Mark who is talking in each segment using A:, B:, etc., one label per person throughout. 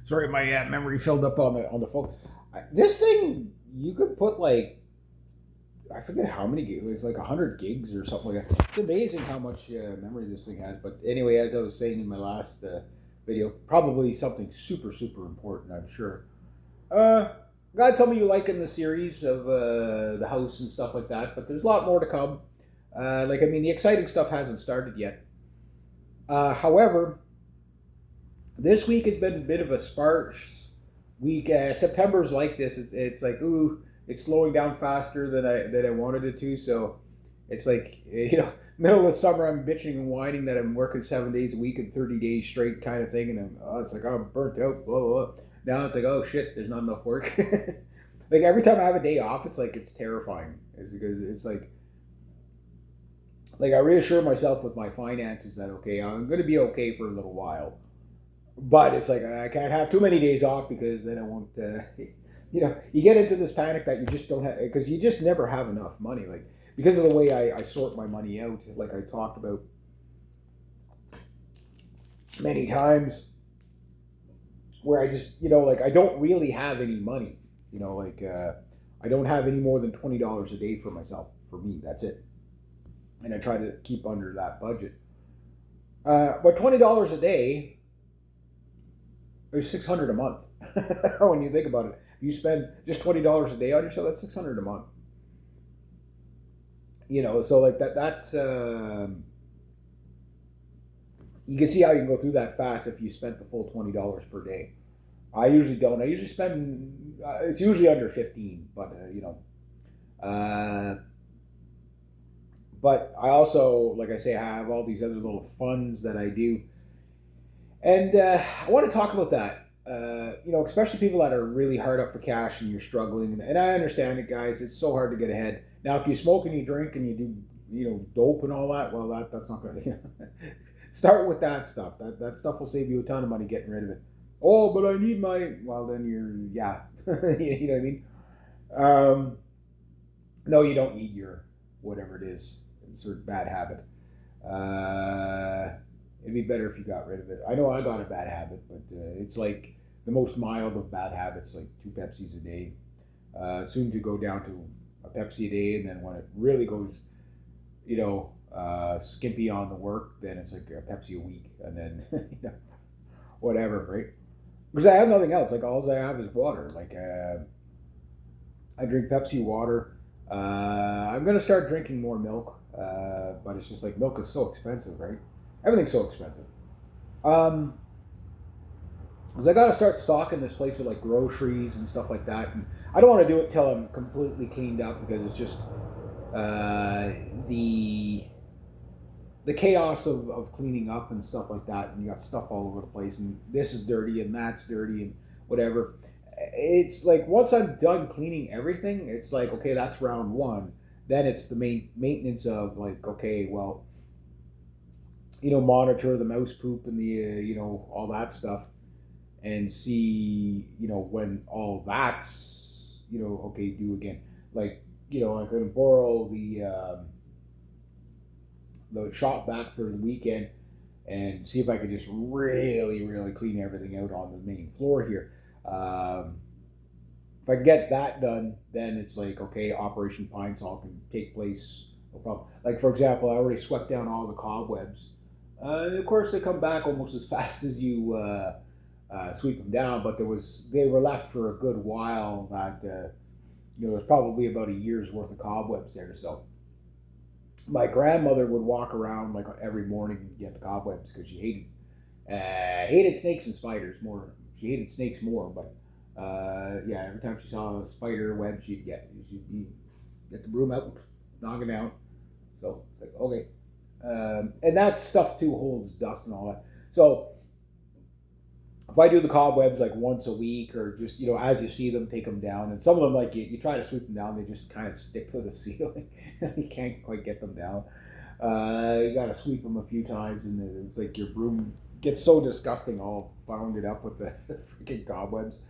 A: Sorry, my memory filled up on the phone. This thing you could put like I forget how many gigs. It's like 100 gigs or something like that. It's amazing how much memory this thing has. But anyway, as I was saying in my last video, probably something super important. I'm sure. Got some of you liking the series of the house and stuff like that, but there's a lot more to come. Like I mean, the exciting stuff hasn't started yet. However, this week has been a bit of a sparse week. September's like this. It's like ooh, it's slowing down faster than I wanted it to. So it's like middle of summer I'm bitching and whining that I'm working 7 days a week and 30 days straight kind of thing, and it's like I'm burnt out. Blah, blah, blah. Now it's like oh shit, there's not enough work. Like every time I have a day off, it's like it's terrifying. It's because it's like I reassure myself with my finances that okay, I'm going to be okay for a little while. But it's like I can't have too many days off because then I won't. You get into this panic that you just don't have because you just never have enough money. Like because of the way I sort my money out, like I talked about many times, where I just like I don't really have any money. I don't have any more than $20 a day for myself. For me, that's it, and I try to keep under that budget. But $20 a day is 600 a month. When you think about it, if you spend just $20 a day on yourself, that's 600 a month. So like that's you can see how you can go through that fast if you spent the full $20 per day. I usually don't. I usually spend. It's usually under 15, but Uh, but I also, like I say, I have all these other little funds that I do, and I want to talk about that. Especially people that are really hard up for cash and you're struggling, and I understand it, guys. It's so hard to get ahead. Now, if you smoke and you drink and you do, dope and all that, well, that's not going to. Start with that stuff. That stuff will save you a ton of money getting rid of it. Oh, but I need my. Well, then yeah. You know what I mean? Um, no, you don't need your whatever it is. It's sort of bad habit. Uh, it'd be better if you got rid of it. I know I got a bad habit, but it's like the most mild of bad habits, like 2 Pepsis a day. Soon to go down to a Pepsi a day, and then when it really goes, skimpy on the work, then it's like a Pepsi a week, and then whatever, right? Because I have nothing else. Like all I have is water. Like I drink Pepsi water. I'm gonna start drinking more milk, but it's just like milk is so expensive, right? Everything's so expensive. Um, because I gotta start stocking this place with like groceries and stuff like that, and I don't want to do it till I'm completely cleaned up because it's just uh, the the chaos of cleaning up and stuff like that, and you got stuff all over the place, and this is dirty and that's dirty and whatever. It's like once I'm done cleaning everything, it's like okay, that's round one. Then it's the main maintenance of like okay, well, monitor the mouse poop and the all that stuff, and see when all that's okay, do again. Like I could borrow the shop back for the weekend and see if I could just really clean everything out on the main floor here. If I get that done, then it's like okay, Operation Pine Sol can take place. No problem. Like for example, I already swept down all the cobwebs. Of course, they come back almost as fast as you sweep them down, but they were left for a good while. That there's probably about a year's worth of cobwebs there. So my grandmother would walk around like every morning and get the cobwebs because she hated snakes and spiders more. She hated snakes more, but yeah, every time she saw a spider web, she'd get the broom out, knock it down. So it's like okay, and that stuff too holds dust and all that. So if I do the cobwebs like once a week, or just as you see them, take them down. And some of them, like you try to sweep them down, they just kind of stick to the ceiling. You can't quite get them down. You got to sweep them a few times, and it's like your broom gets so disgusting, all bounded up with the freaking cobwebs.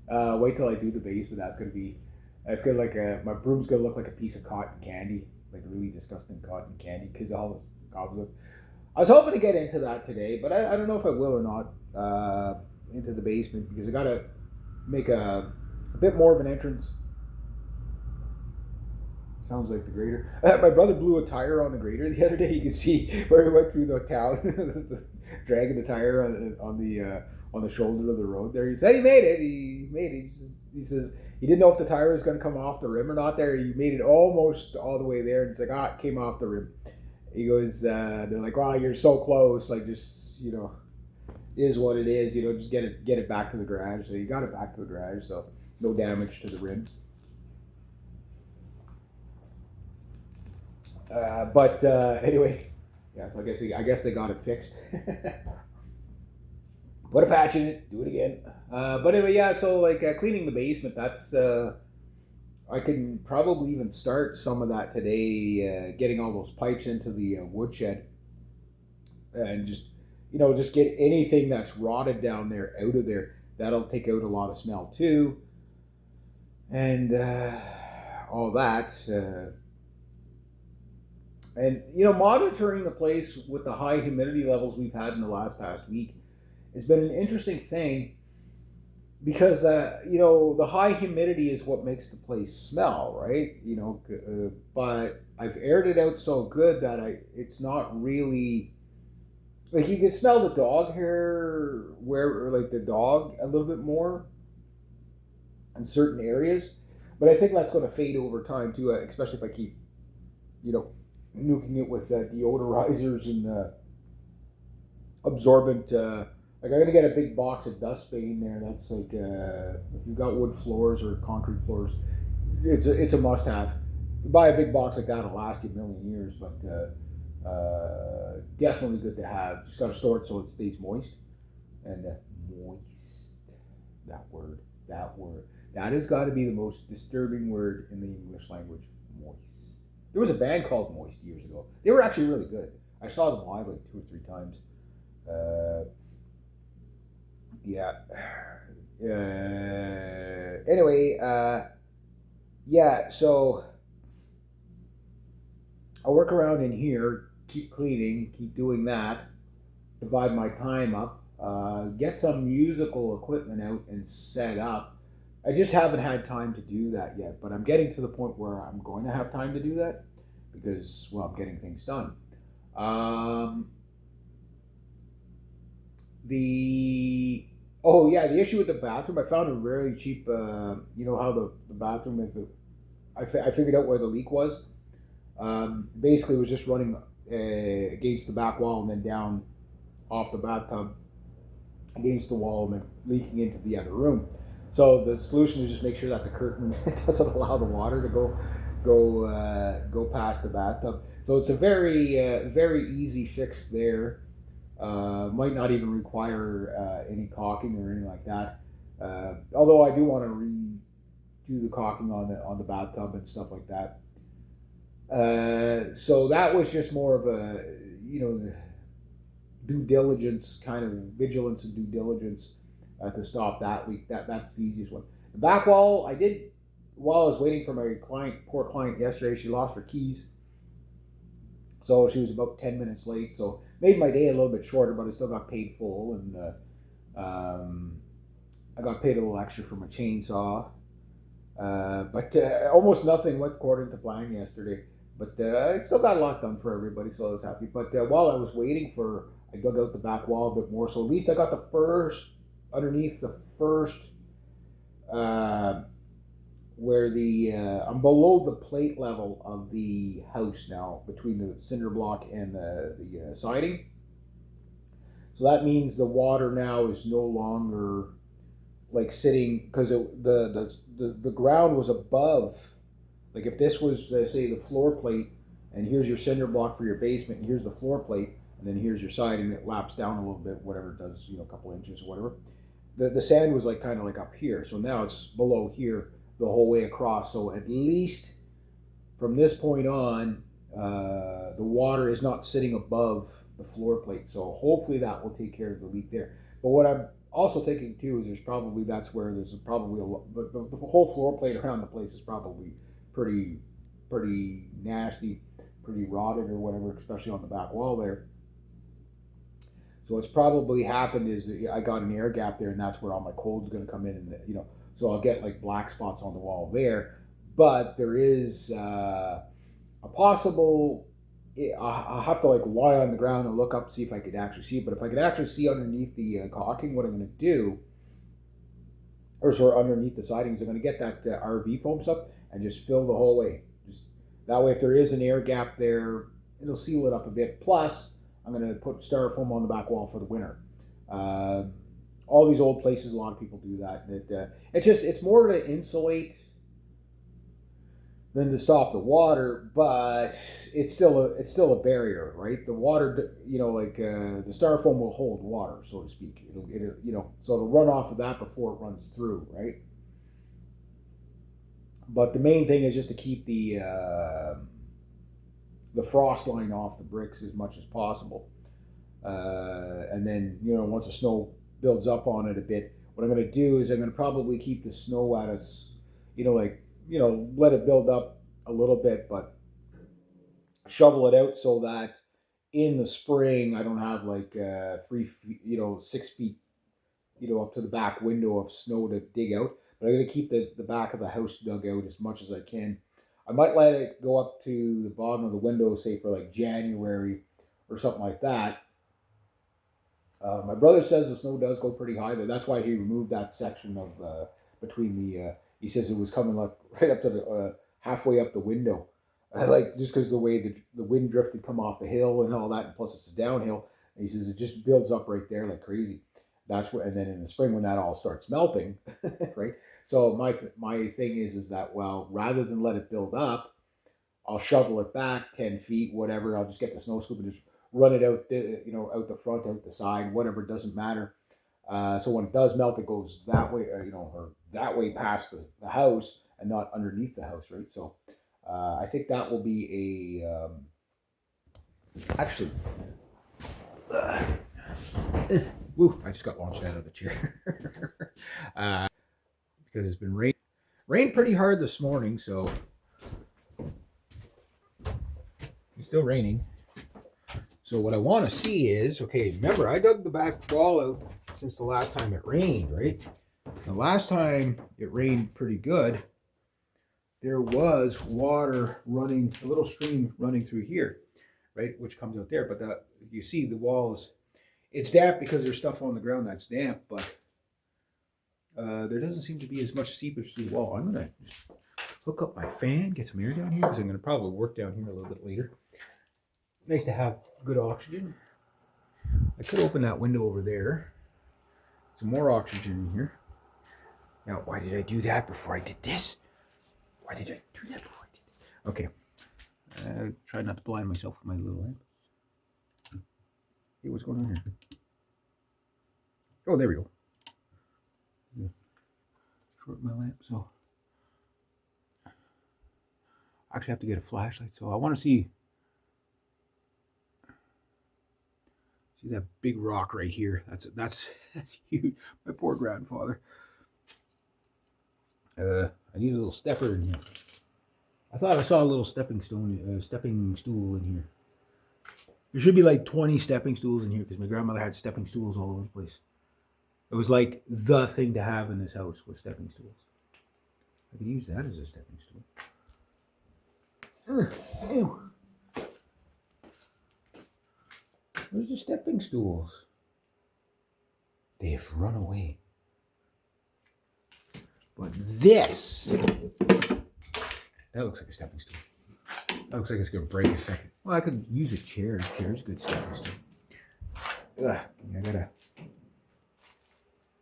A: Wait till I do the basement. That's gonna like my broom's gonna look like a piece of cotton candy, like really disgusting cotton candy, because all this cobweb. I was hoping to get into that today, but I don't know if I will or not. Into the basement because I got to make a bit more of an entrance. Sounds like the grader. My brother blew a tire on the grader the other day. You can see where he went through the town, dragging the tire on the shoulder of the road. There, he said he made it. He made it. He says he didn't know if the tire was going to come off the rim or not. There, he made it almost all the way there. And it's like, it came off the rim. He goes, they're like, "Wow, you're so close. Like, just is what it is. Just get it back to the garage." So you got it back to the garage. So no damage to the rim. But anyway, yeah. So I guess they got it fixed. Put a patch in it. Do it again. But anyway, yeah. So like cleaning the basement. That's I can probably even start some of that today. Getting all those pipes into the woodshed, and just get anything that's rotted down there out of there. That'll take out a lot of smell too, and all that. And monitoring the place with the high humidity levels we've had in the past week has been an interesting thing because the high humidity is what makes the place smell, right? But I've aired it out so good that it's not really like you can smell the dog hair like the dog a little bit more in certain areas, but I think that's going to fade over time too, especially if I keep nuking it with deodorizers and absorbent. Like I'm gonna get a big box of Dustbane there. That's like if you've got wood floors or concrete floors, it's a must-have. You buy a big box like that, it'll last you a million years. But definitely good to have. Just gotta store it so it stays moist and moist. That word. That has got to be the most disturbing word in the English language. Moist. There was a band called Moist years ago. They were actually really good. I saw them live like 2 or 3 times. Yeah. Anyway, yeah. So I'll work around in here, keep cleaning, keep doing that, divide my time up, get some musical equipment out and set up. I just haven't had time to do that yet, but I'm getting to the point where I'm going to have time to do that because, well, I'm getting things done. The issue with the bathroom, I found a really cheap, how the bathroom, I figured out where the leak was. Basically, it was just running against the back wall and then down off the bathtub against the wall and then leaking into the other room. So the solution is just make sure that the curtain doesn't allow the water to go past the bathtub. So it's a very easy fix there. Might not even require any caulking or anything like that. Although I do want to redo the caulking on the bathtub and stuff like that. So that was just more of a due diligence, kind of vigilance and due diligence to stop that leak. That's the easiest one. The back wall, I did while I was waiting for my poor client yesterday. She lost her keys, so she was about 10 minutes late. So made my day a little bit shorter, but I still got paid full, and I got paid a little extra for my chainsaw. But almost nothing went according to plan yesterday. But I still got a lot done for everybody, so I was happy. But while I was waiting I dug out the back wall a bit more. So at least I got underneath the first, where I'm below the plate level of the house now, between the cinder block and the siding. So that means the water now is no longer like sitting, because the ground was above. Like if this was say the floor plate, and here's your cinder block for your basement, and here's the floor plate, and then here's your siding that laps down a little bit, whatever it does, a couple inches or whatever. The sand was like kind of like up here, so now it's below here the whole way across. So at least from this point on, the water is not sitting above the floor plate. So hopefully that will take care of the leak there. But what I'm also thinking too is that's where there's probably the whole floor plate around the place is probably pretty nasty, pretty rotted or whatever, especially on the back wall there. So what's probably happened is I got an air gap there, and that's where all my cold's going to come in, and so I'll get like black spots on the wall there. But there is a possible. I'll have to like lie on the ground and look up, see if I could actually see it. But if I could actually see underneath the caulking, what I'm going to do, or sort of underneath the sidings, I'm going to get that RV foam stuff and just fill the whole way. Just that way, if there is an air gap there, it'll seal it up a bit. Plus, I'm going to put styrofoam on the back wall for the winter. All these old places, a lot of people do that. It's more to insulate than to stop the water, but it's still a barrier, right? The water, the styrofoam will hold water, so to speak. So it'll run off of that before it runs through, right? But the main thing is just to keep the frost line off the bricks as much as possible. And then, once the snow builds up on it a bit, what I'm going to do is I'm going to probably keep the snow at us, let it build up a little bit, but shovel it out so that in the spring I don't have like 3 feet, 6 feet, up to the back window of snow to dig out. But I'm going to keep the back of the house dug out as much as I can. I might let it go up to the bottom of the window, say for like January or something like that. My brother says the snow does go pretty high there. That's why he removed that section of between the. He says it was coming like right up to the halfway up the window, just because the way the wind drift had come off the hill and all that, and plus it's a downhill. And he says it just builds up right there like crazy. That's what, and then in the spring when that all starts melting, right? So my thing is that, well, rather than let it build up, I'll shovel it back 10 feet, whatever. I'll just get the snow scoop and just run it out, out the front, out the side, whatever. It doesn't matter. So when it does melt, it goes that way, or that way past the house and not underneath the house, right? So I think that will be actually. Woo! I just got launched out of the chair because it's been rained pretty hard this morning, so it's still raining. So what I want to see is, okay, remember I dug the back wall out since the last time it rained, right? The last time it rained pretty good, there was water running, a little stream running through here, right, which comes out there. But you see the walls, it's damp because there's stuff on the ground that's damp, but there doesn't seem to be as much seepage through the wall. I'm going to just hook up my fan, get some air down here, because I'm going to probably work down here a little bit later. Nice to have good oxygen. I could open that window over there. Some more oxygen in here. Now, why did I do that before I did this? Why did I do that before I did this? Okay. Try not to blind myself with my little lamp. Hey, what's going on here? Oh, there we go. Short my lamp, so I actually have to get a flashlight. So I want to see that big rock right here. That's huge. My poor grandfather. I need a little stepper in here. I thought I saw a little stepping stool in here. There should be like 20 stepping stools in here because my grandmother had stepping stools all over the place. It was like the thing to have in this house was stepping stools. I could use that as a stepping stool. Ew. Where's the stepping stools? They have run away. But this, that looks like a stepping stool. That looks like it's going to break a second. Well, I could use a chair. A chair's a good stepping stool. I gotta.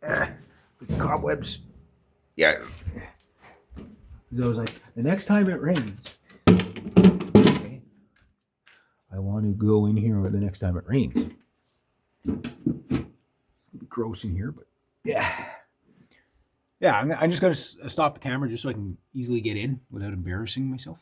A: The cobwebs. Yeah. So I was like, the next time it rains, okay, I want to go in here the next time it rains. It'll be gross in here, but yeah. Yeah, I'm just going to stop the camera just so I can easily get in without embarrassing myself.